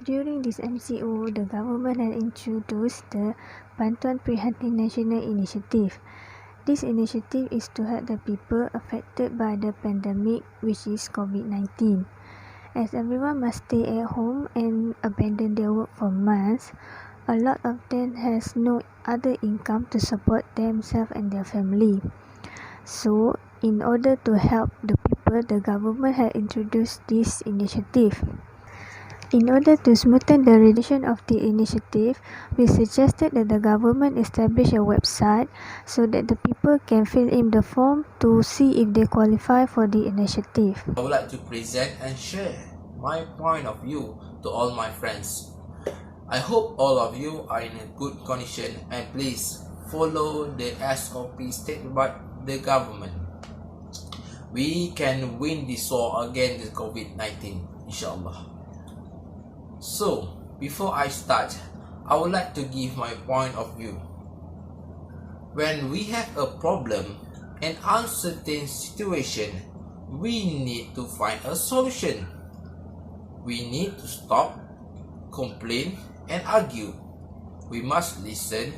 During this MCO, the government had introduced the Bantuan Prihatin National Initiative. This initiative is to help the people affected by the pandemic, which is COVID-19. As everyone must stay at home and abandon their work for months, a lot of them has no other income to support themselves and their family. So, in order to help the people, the government had introduced this initiative. In order to smoothen the realization of the initiative, we suggested that the government establish a website so that the people can fill in the form to see if they qualify for the initiative. I would like to present and share my point of view to all my friends. I hope all of you are in a good condition and please follow the SOP stated by the government. We can win this war against COVID-19, inshallah. So, before I start, I would like to give my point of view. When we have a problem, an uncertain situation, we need to find a solution. We need to stop, complain, and argue. We must listen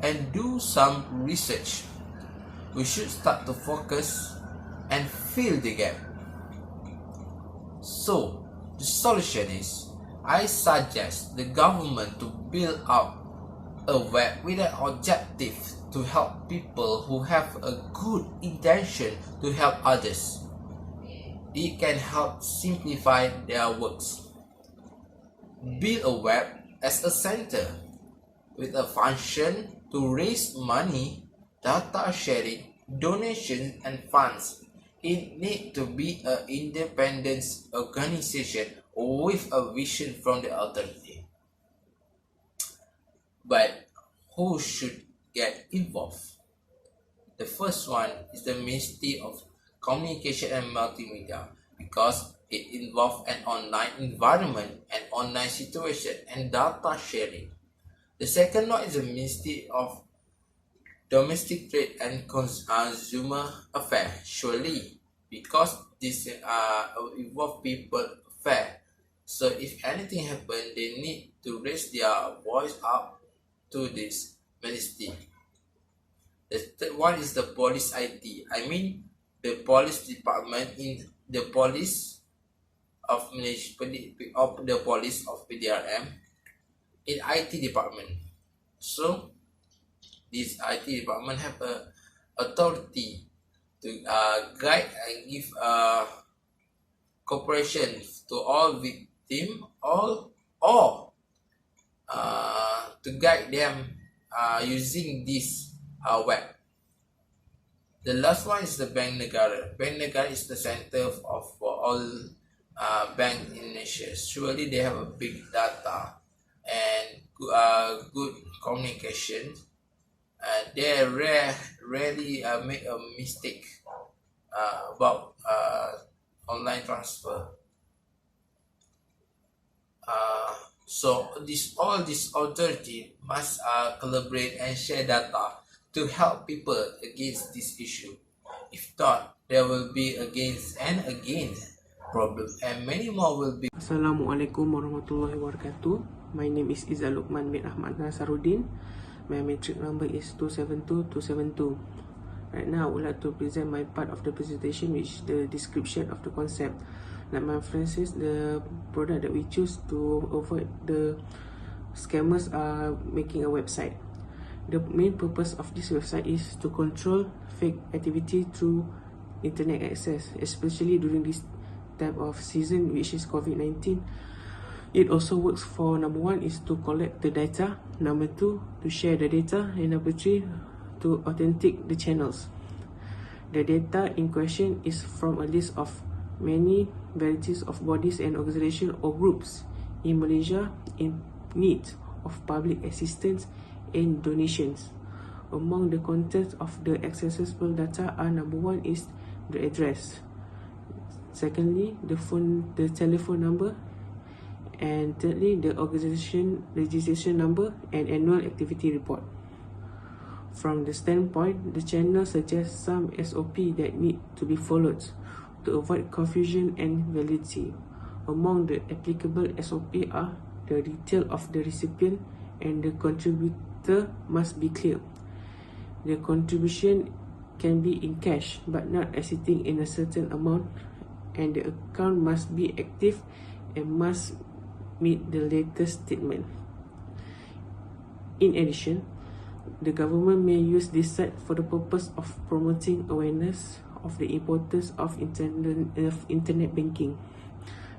and do some research. We should start to focus and fill the gap. So, the solution is, I suggest the government to build up a web with an objective to help people who have a good intention to help others. It can help simplify their works. Build a web as a center with a function to raise money, data sharing, donations and funds. It needs to be an independent organization with a vision from the authority. But who should get involved? The first one is the Ministry of Communication and Multimedia, because it involves an online environment and online situation and data sharing. The second one is the Ministry of Domestic Trade and Consumer Affairs, surely, because this involve people affair. So if anything happens, they need to raise their voice up to this ministry. The third one is the police IT. I mean the police department in the police of the police of PDRM in IT department. So this IT department have a authority to guide and give cooperation to all victims, or to guide them using this web. The last one is the Bank Negara. Bank Negara is the center of all banks in Indonesia. Surely they have a big data and good communication. They rarely make a mistake about online transfer. So all this authority must collaborate and share data to help people against this issue. If not, there will be against and again problem, and many more will be. Assalamualaikum warahmatullahi wabarakatuh. My name is Izzal Luqman bin Ahmad Nasaruddin. My matric number is 272272. Right now, I would like to present my part of the presentation, which is the description of the concept. Like my friend says, the product that we choose to avoid the scammers are making a website. The main purpose of this website is to control fake activity through internet access, especially during this type of season, which is COVID-19. It also works for, number one is to collect the data, number two to share the data, and number three to authenticate the channels. The data in question is from a list of many varieties of bodies and organizations or groups in Malaysia in need of public assistance and donations. Among the contents of the accessible data are, number one is the address, secondly the telephone number, and thirdly the organization registration number and annual activity report. From the standpoint, the channel suggests some SOP that need to be followed to avoid confusion and validity. Among the applicable SOP are the detail of the recipient and the contributor must be clear. The contribution can be in cash but not exceeding in a certain amount, and the account must be active and must meet the latest statement. In addition, the government may use this site for the purpose of promoting awareness of the importance of internet banking.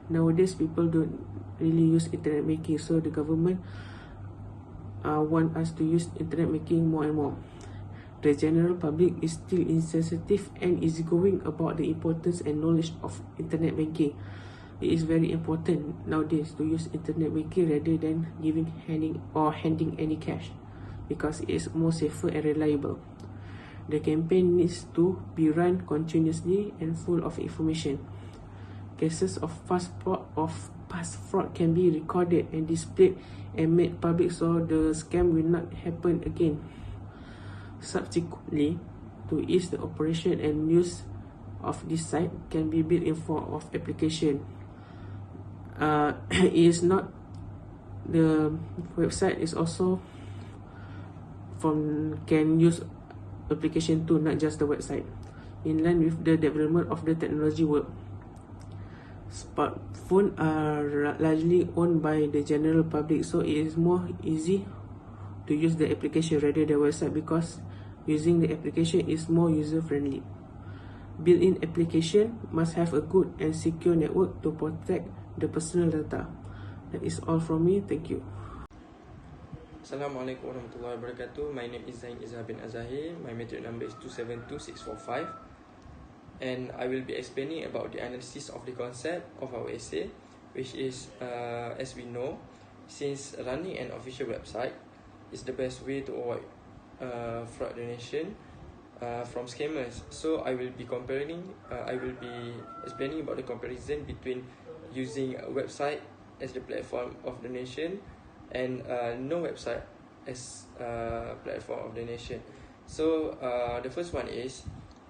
Nowadays, people don't really use internet banking, so the government want us to use internet banking more and more. The general public is still insensitive and easygoing about the importance and knowledge of internet banking. It is very important nowadays to use internet banking rather than handing any cash, because it is more safer and reliable. The campaign needs to be run continuously and full of information. Cases of past fraud can be recorded and displayed and made public so the scam will not happen again. Subsequently, to ease the operation and use of this site can be built in form of application. It is not the website is also can use application too, not just the website. In line with the development of the technology world, smartphones are largely owned by the general public, so it is more easy to use the application rather than the website, because using the application is more user-friendly. Built-in application must have a good and secure network to protect the personal data. That is all from me. Thank you. Assalamualaikum warahmatullahi wabarakatuh. My name is Zain Izzah bin Azahir. My matric number is 272645. And I will be explaining about the analysis of the concept of our essay, which is, as we know, since running an official website is the best way to avoid fraud donation from scammers. So I will be explaining about the comparison between using a website as the platform of donation and no website as a platform of donation. So the first one is,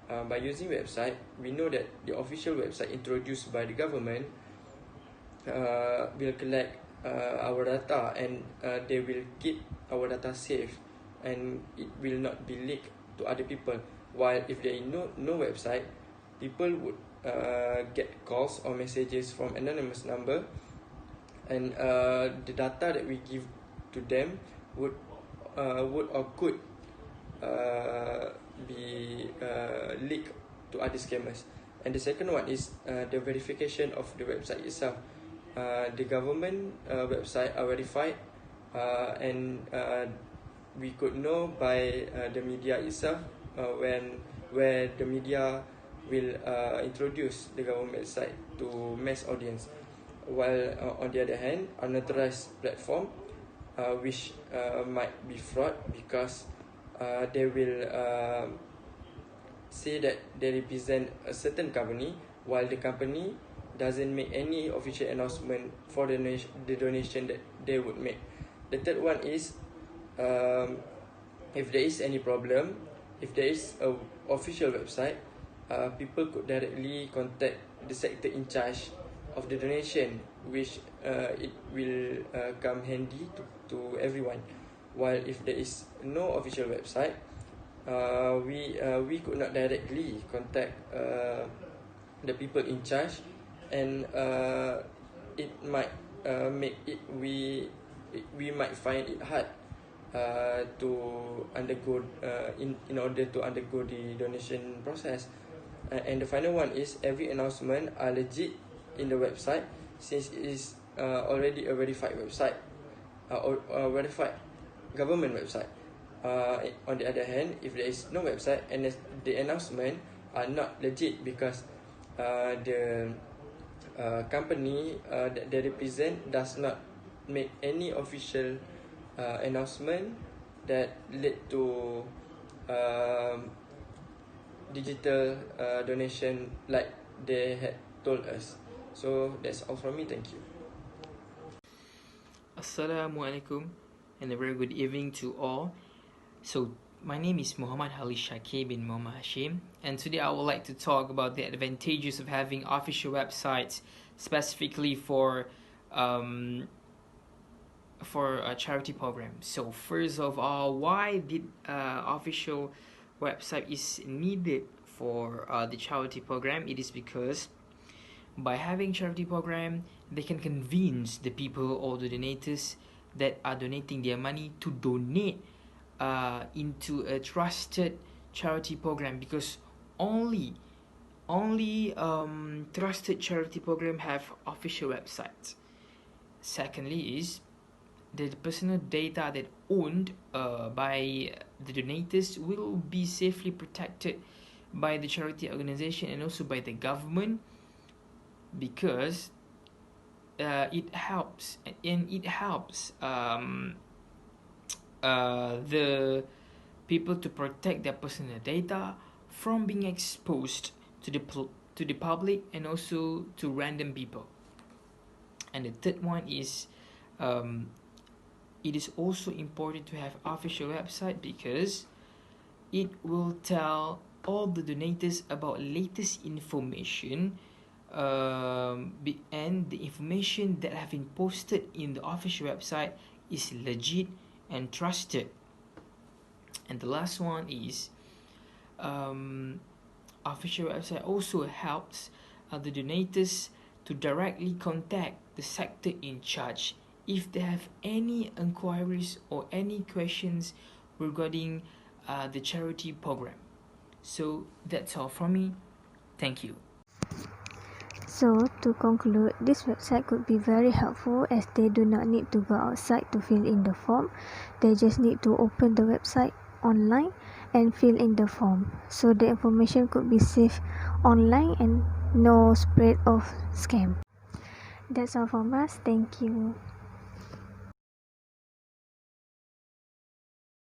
by using website, we know that the official website introduced by the government will collect our data, and they will keep our data safe, and it will not be leaked to other people. While if there is no website, people would get calls or messages from anonymous number, and the data that we give to them would or could be leaked to other scammers. And the second one is the verification of the website itself. The government website are verified, and we could know by the media itself where the media will introduce the government website to mass audience. While on the other hand, unauthorized platform which might be fraud, because they will say that they represent a certain company, while the company doesn't make any official announcement for the donation that they would make. The third one is, if there is any problem, if there is a official website, people could directly contact the sector in charge of the donation, which it will come handy to everyone. While if there is no official website, we could not directly contact the people in charge, and it might make it we might find it hard to undergo in order to undergo the donation process. And the final one is, every announcement are legit in the website, since it is already a verified website or verified government website. On the other hand, if there is no website and the announcement are not legit, because the company that they represent does not make any official announcement that led to digital donation like they had told us. So that's all from me. Thank you. Assalamualaikum and a very good evening to all. So My name is Muhammad Ali Shakib bin Muhammad Hashim, and today I would like to talk about the advantages of having official websites specifically for a charity program. So first of all, why did official website is needed for the charity program? It is because by having charity program, they can convince the people or the donators that are donating their money to donate into a trusted charity program, because only trusted charity program have official websites. Secondly is the personal data that owned by the donators will be safely protected by the charity organization and also by the government, because it helps the people to protect their personal data from being exposed to the public and also to random people. And the third one is it is also important to have official website because it will tell all the donators about latest information, and the information that have been posted in the official website is legit and trusted. And the last one is official website also helps the donators to directly contact the sector in charge if they have any inquiries or any questions regarding the charity program. So that's all from me. Thank you. So, to conclude, this website could be very helpful as they do not need to go outside to fill in the form. They just need to open the website online and fill in the form. So the information could be safe online and no spread of scam. That's all from us. Thank you.